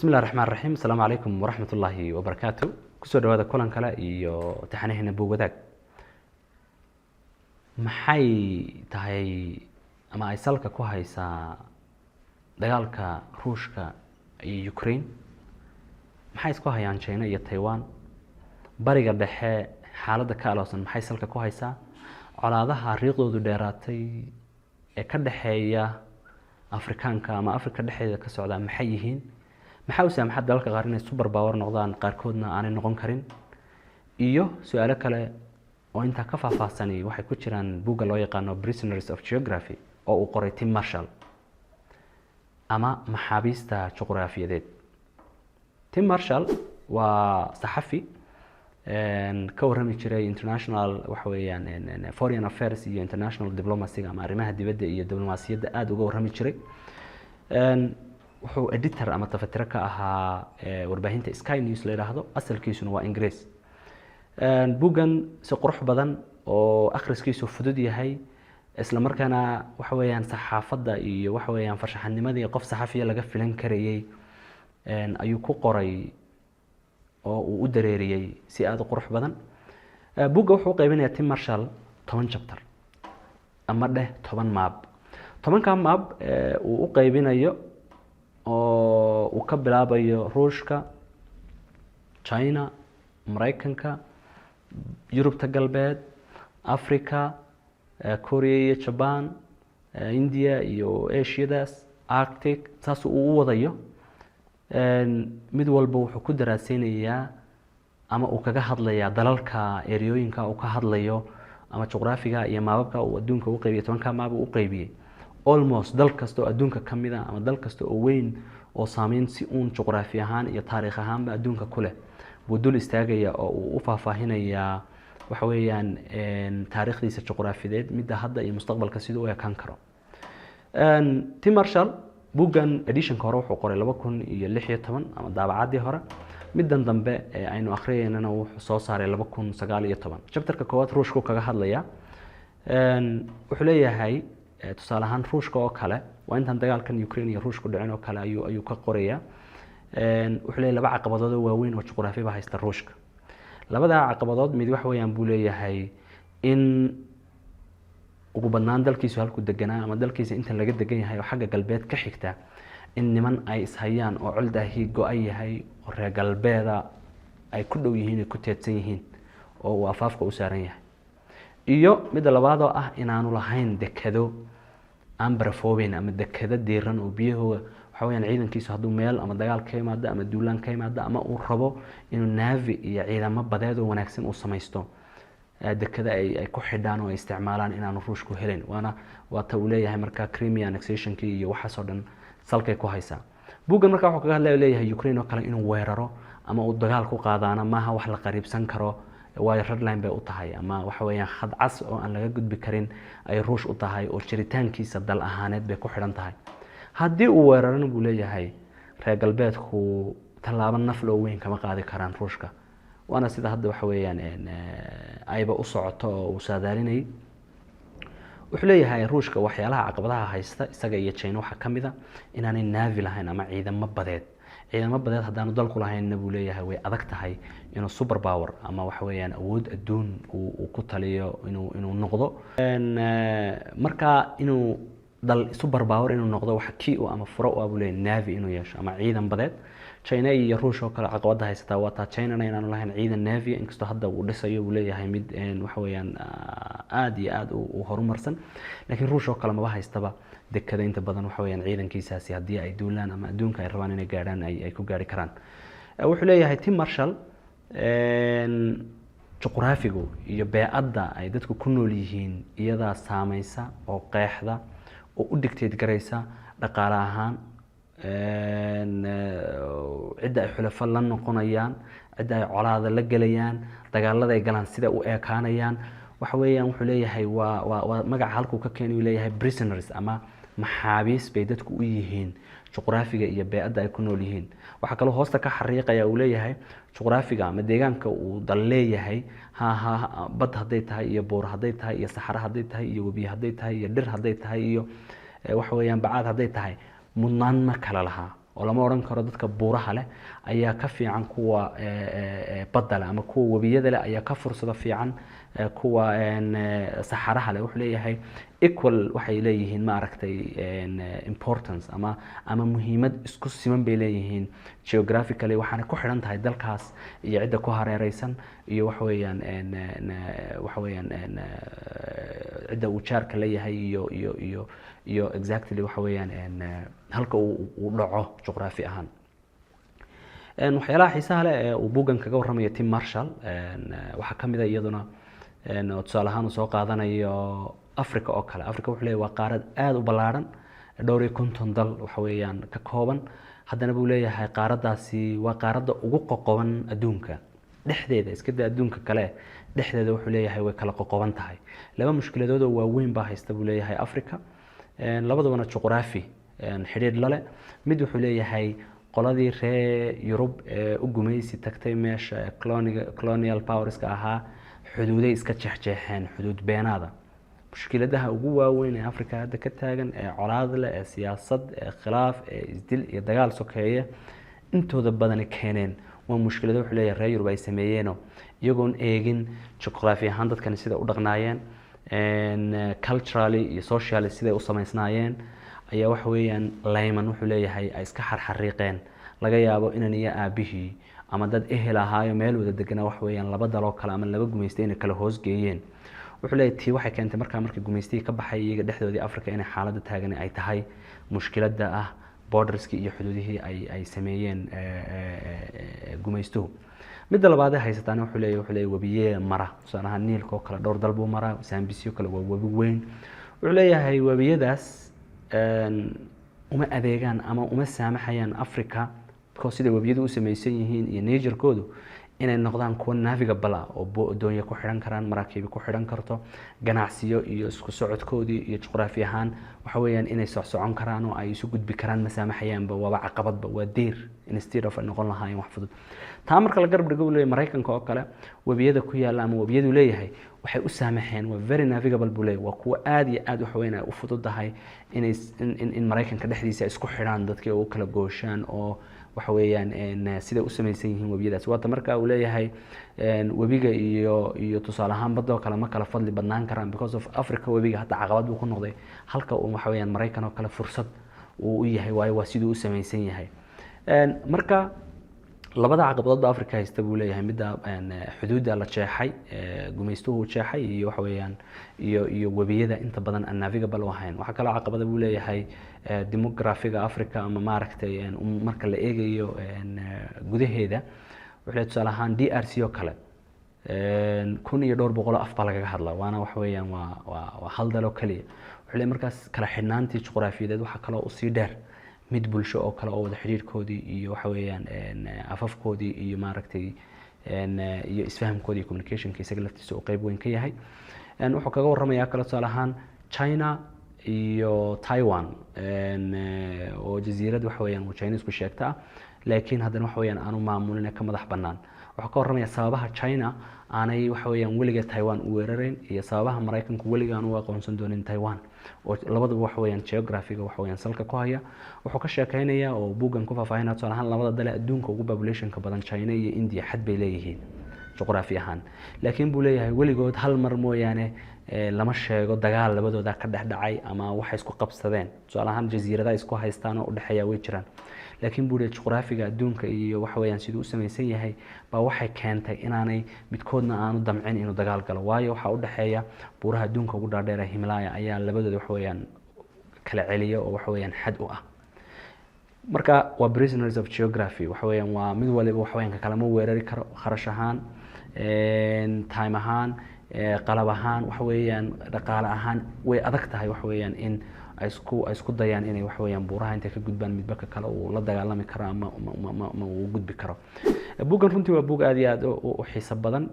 بسم الله الرحمن الرحيم. السلام عليكم ورحمة الله وبركاته. كسر هذا كلام كلا تحنيه نبوة ذاك محي تهي أما أيسالك كوهايسا دجالك روشك يوكرين محي سكوها يان تشينا يا تايوان بريغا دحه حالده كالوسن maxay salka ku haysaa colaadaha riiqdoodu dheeraatay ee ka dhaxeeya Afrikaanka ama Afrika dhexdeeda ka socda maxay yihiin maxaa u saamaxay dalalka qaar inay super power noqdaan qaarkoodna aanay noqon karin iyo su'aalo kale oo inta ka faahfaahsanay waxay ku jiraan buugga loo yaqaano Prisoners of Geography oo uu qoray Tim Marshall ama maxaabiista juqraafiyadeed. Tim Marshall waa saxafi ka warrami jiray international waxa weeyaan foreign affairs iyo international diplomacy ama arrimaha dibadda iyo diblomaasiyadda aad uga warrami jiray. wuxuu editor ama tafatira ka ahaa warbaahinta Sky News la yiraahdo, asalkiisuna waa Ingiriis. buuggan si qurux badan oo akhriskiisu fudud yahay isla markaana waxa weeyaan saxaafadda iyo waxa weeyaan farshaxanimadii qof saxafiya laga filan karayay ayuu ku qoray oo uu u dareeriyay si aad u qurux badan. buugga wuxuu qaybinayaa Tim Marshall 10 chapter ama 10 map. 10ka map uu u qaybinayo oo uu ka bilaabayo Ruushka, China, Mareykanka, Yurubta galbeed, Afrika, Korea, Japan, India iyo Aasiadaas, Arctic, saas uu u wadayo. mid walba wuxuu ku daraasaynayaa ama uu kaga hadlayaa dalalka ereyooyinka uu ka hadlayo ama juqraafiga iyo maababka uu adduunka u qaybiyay 10ka maab uu qaybiyay almost dal kasta oo adduunka kamid ah ama dal kasta oo weyn oo saameyn si uun juqraafi ahaan iyo taariikh ahaanba adduunka ku leh buu dul istaagaya oo uu u faahfaahinayaa waxa weeyaan taariikhdiisa juqraafiyeed midda hadda iyo mustaqbalka sidoo ay kan karo. Tim Marshall buuggan editionka hore wuxuu qoray 2016 ama daabacadii hore, middan dambe aynu akhriyayna wuxuu soo saaray 2019. chapterka koowaad Ruushku kaga hadlaya wuxuu leeyahay tusaale ahaan Ruushka oo kale waa intan dagaalkan Ukraine iyo Ruushku dhicin oo kale ayuu ka qoraya. wuxuu leeyahay laba caqabadood oo waaweyn oo juqraafi ba haysta Ruushka. labada caqabadood mid wax weeyaan buu leeyahay in ugu badnaan dalkiisu halku deganaa ama dalkiisa inta laga degan yahay oo xagga galbeed ka xigta in niman ay ishayaan oo cildahi go'ay yahay oo reer galbeeda ay ku dhow yihiin ku teedsan yihiin oo uu afaafka u saaran yahay. iyo mid labaad oo ah inaanu lahayn dekado aan barafoobeyn ama dekado diiran oo biyahooda waxa weeyaan ciidankiisu hadduu meel ama dagaal ka yimaado ama duulaan ka yimaado ama uu rabo inuu navy iyo ciidamo badeed oo wanaagsan u samaysto dekada ay ku xidhaan oo ay isticmaalaan inaanu Ruushku helin. waa ta uu leeyahay marka Crimea annexation-ki iyo waxa soo dhan salkay ku haysaa. buuggan marka wuxuu kaga hadlayaa leeyahay Ukraine oo kale inuu weeraro ama uu dagaal ku qaadaana maaha wax la qariibsan karo, waa red line bay u tahay ama waxa weeyaan khad cas oo aan laga gudbi karin ay Ruush u tahay oo jiritaankiisa dal ahaaneed bay ku xidhan tahay. haddii uu weerarana buu leeyahay reer galbeedku tallaabo naf loo weyn kama qaadi karaan Ruushka. waana sida hadda waxa weeyaan ayba u socoto oo uu saadaalinay. wuxuu leeyahay Ruushka waxyaalaha caqabadaha haysta isaga iyo China waxa kamida inaanay navy lahayn ama ciidamo badeed. ciidamo badeed haddaanu dalku lahayn buu leeyahay way adag tahay inuu super power ama waxa weeyaan awood adduun uu ku taliyo inuu noqdo. marka inuu dal super power inuu noqdo waxa kii ama furo u leeyahay navy inuu yeesho ama ciidan badeed. China iyo Ruush oo kale caqabada haysta waa ta China inaanu lahayn ciidan navy inkastoo hadda uu dhisayo uu leeyahay mid waxa weeyaan aad iyo aad u horumarsan, laakiin Ruush oo kale ma haystaba dekada inta badan waxa weeyaan ciidankiisaasi haddii ay duulaan ama adduunka ay rabaan inay gaadhaan ay ku gaari karaan. wuxuu leeyahay Tim Marshall juqraafigu iyo beecadda ay dadku ku nool yihiin iyada saamaysa oo qeexda oo u dictate garaysa dhaqaale ahaan cidda ay xulafo la noqonayaan, cidda ay colaada la gelayaan, dagaalada ay galaan sida u eekaanayaan. waxa weeyaan wuxuu leeyahay waa magac halku ka keenay leeyahay prisoners ama maxaabiis bay dadku u yihiin juqraafiga iyo beecadda ay ku nool yihiin. waxa kale hoosta ka xariiqaya uu leeyahay juqraafiga ama deegaanka uu dal leeyahay bad haday tahay iyo buur haday tahay iyo saxara haday tahay iyo webi haday tahay iyo dhir haday tahay iyo waxa weeyaan bacaad haday tahay mudnaan ma kala laha oo lama oran karo dadka buuraha leh ayaa ka fiican kuwa badda leh ama kuwa webiyada leh ayaa ka fursado fiican kuwa saxaraha leh. Wuxuu leeyahay equal waxay leeyihiin ma aragtay importance ama muhiimad isku siman bay leeyihiin geographically, waxaana ku xidhan tahay dalkaas iyo cidda ku hareeraysan iyo waxa weeyaan cidda uu jaarka leeyahay iyo exactly waxa weeyaan halka uu dhaco juqraafi ahaan. waxyaalaha xiisaha leh ee uu buuggan kaga warramayo Tim Marshall waxaa ka mid ah iyaduna tusaale ahaan uu soo qaadanayo Africa oo kale. Africa wuxuu leeyahay waa qaarad aad u ballaaran, dhowr iyo konton dal waxa weeyaan ka kooban. haddana buu leeyahay qaaradaasi waa qaaradda ugu qoqoban adduunka dhexdeeda, iska daa adduunka kale dhexdeeda. wuxuu leeyahay way kala qoqoban tahay. laba mushkiladood oo waaweyn baa haysta buu leeyahay Africa, labadabana juqraafi xidhiidh la leh. mid wuxuu leeyahay qoladii reer Yurub ee u gumaysi tagtay meesha colonial powerska ahaa xuduuday iska jeexjeexeen, xuduud beenaada. mushkiladaha ugu waaweyn ee Africa hadda ka taagan ee colaad leh, ee siyaasad, ee khilaaf, ee isdil iyo dagaal sokeeye intooda badani keeneen waa mushkilado wuxuu leeyahay reer Yurub ay sameeyeen iyagoon eegin juqraafi ahaan dadkan sida u dhaqnaayeen, culturally iyo socially sida u samaysnaayeen ayaa wax weeyaan layman wuxuu leeyahay ay iska xarxariiqeen. laga yaabo inan iyo aabihii ama dad ehel ahaayo meel wada deganaa wax weeyaan laba daloo kale ama laba gumaystay inay kala hoos geeyeen. wuxuu leeyahay tii waxay keentay markii gumaystii ka baxay iyaga dhexdoodii Africa inay xaaladda taagan ay tahay mushkiladda ah borderski iyo xuduudihii ay sameeyeen gumaystuhu. midda labaad ee haysataana wuxuu leeyahay webiye mara, tusaale ahaan Niilka oo kale dhowr dal buu maraa, Zambia kale waa webi weyn. wuxuu leeyahay webiyadaas uma adeegaan ama uma saamaxayaan Africa because sida webiyadu u samaysan yihiin iyo nature-koodu inay noqdaan kuwa navigable oo doonyo ku xidhan karaan, maraakiib ku xidhan karto, ganacsiyo iyo isku socodkoodii iyo juqraafi ahaan waxa weeyaan inay socon karaan oo ay isu gudbi karaan masaamaxayaanba waaba caqabadba, waa deer instead of noqon lahaayeen wax fudud. taa marka la garab dhigo uu leeyahay Mareykanka oo kale webiyada ku yaala ama webiyadu leeyahay waxay u saamaxeen waa very navigable buu leeyahay, waa kuwa aad iyo aad wax weyn ay u fududahay in Mareykanka dhexdiisa isku xidhaan dadkii oo kala gooshaan oo waxa weeyaan sida u samaysan yihiin webiyadaas. waata marka uu leeyahay webiga iyo tusaale ahaan badda oo kale ma kala fadli badnaan karaan because of Africa webiga hadda caqabad buu ku noqday halka uu waxa weeyaan Mareykan oo kale fursad uu u yahay waayo waa siduu u samaysan yahay. marka labada caqabadood Africa haysta buu leeyahay midda xuduudda la jeexay gumaystuhu jeexay iyo waxa weeyaan iyo webiyada inta badan aan navigable ahayn. waxa kale caqabada buu leeyahay demografiga Africa ama maaragtay marka la eegayo gudaheeda. wuxuu leeyahay tusaale ahaan DRC oo kale 1200 af baa laga hadlaa, waana waxa weeyaan waa hal dal oo kaliya. wuxuu leeyahay markaas kala xidhnaantii juqraafiyeed waxa kale oo sii dheer mid bulsho oo kale oo wada xiriirkoodii iyo waxa weeyaan afafkoodii iyo maaragtay iyo isfahamkoodii communicationka isaga laftiisa oo qayb weyn ka yahay. wuxuu kaga warramayaa kale tusaale ahaan China iyo Taiwan oo jasiirad waxa weeyaan uu China isku sheegtaa laakiin haddana waxa weeyaan aanu maamulin ka madax bannaan. wuxuu ka warramayaa sababaha China aanay waxa weeyaan weliga Taiwan u weerareen iyo sababaha Mareykanku weliga aan u aqoonsan doonin Taiwan oo labadaba waxa weeyaan geographiga waxa weeyaan salka ku haya. wuxuu ka sheekaynayaa oo buuggan ku faahfaahinaya tusaale ahaan labada dal adduunka ugu populationka badan China iyo India xad bay leeyihiin juqraafi ahaan, laakiin buu leeyahay weligood hal mar mooyaane lama sheego dagaal labadooda ka dhexdhacay ama waxay isku qabsadeen. tusaale ahaan jasiiradaha isku haystaan oo u dhaxeeya way jiraan, laakiin buu leeyahay juqraafiga adduunka iyo waxa weeyaan siduu u samaysan yahay baa waxay keentay inaanay midkoodna aanu damcin inuu dagaal galo, waayo waxa u dhaxeeya buuraha adduunka ugu dhaadheer Himalaya ayaa labadooda waxa weeyaan kala celiya oo waxa weeyaan xad u ah. marka waa prisoners of geography waxa weeyaan waa mid waliba waxa weeyaan kala ma weerari karo kharash ahaan time ahaan qalab ahaan waxa weeyaan dhaqaale ahaan way adag tahay waxa weeyaan in ay isku dayaan inay wax weeyaan buuraha inta ka gudbaan midba ka kale uu la dagaalami karo ama uu gudbi karo. buuggan runtii waa buug aad iyo aad u xiiso badan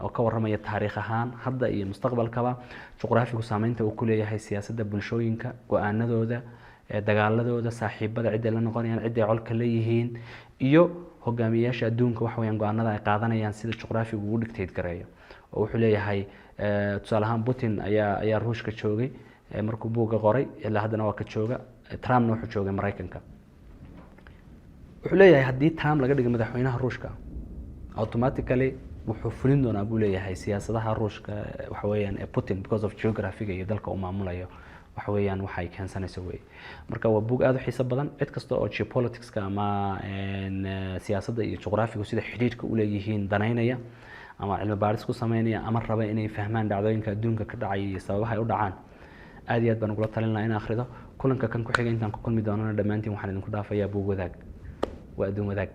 oo ka warramaya taariikh ahaan hadda iyo mustaqbalkaba juqraafigu saameynta uu ku leeyahay siyaasadda bulshooyinka, go'aanadooda, dagaaladooda, saaxiibada cidda la noqonayaan, cidda colka leeyihiin iyo hogaamiyayaasha adduunka wax weeyaan go'aanada ay qaadanayaan sida juqraafigu ugu dictate gareeyo. oo wuxuu leeyahay tusaale ahaan Putin ayaa Ruushka joogay markuu buugga qoray ilaa haddana waa ka jooga, Trumpna wuxuu joogay Mareykanka. wuxuu leeyahay haddii Trump laga dhigo madaxweynaha Ruushka automatically wuxuu fulin doonaa buu leeyahay siyaasadaha Ruushka waxa weeyaan ee Putin because of geography iyo dalka uu maamulayo waxa weeyaan waxay keensanayso way marka waa buug aad u xiiso badan cid kasta oo geopolitics-ka ama siyaasadda iyo juqraafiga sida xiriirka u leeyihiin danaynaya ama cilmi baaris ku sameynaya ama raba inay fahmaan dhacdooyinka adduunka ka dhacay iyo sababaha ay u dhacaan aad iyo aad baan ugu talin lahaa in akhrido kulanka kan ku xigay intaan ku kulmi doonana dhamaantiin waxaan idinku dhaafayaa buug wadaag waa adduun wadaag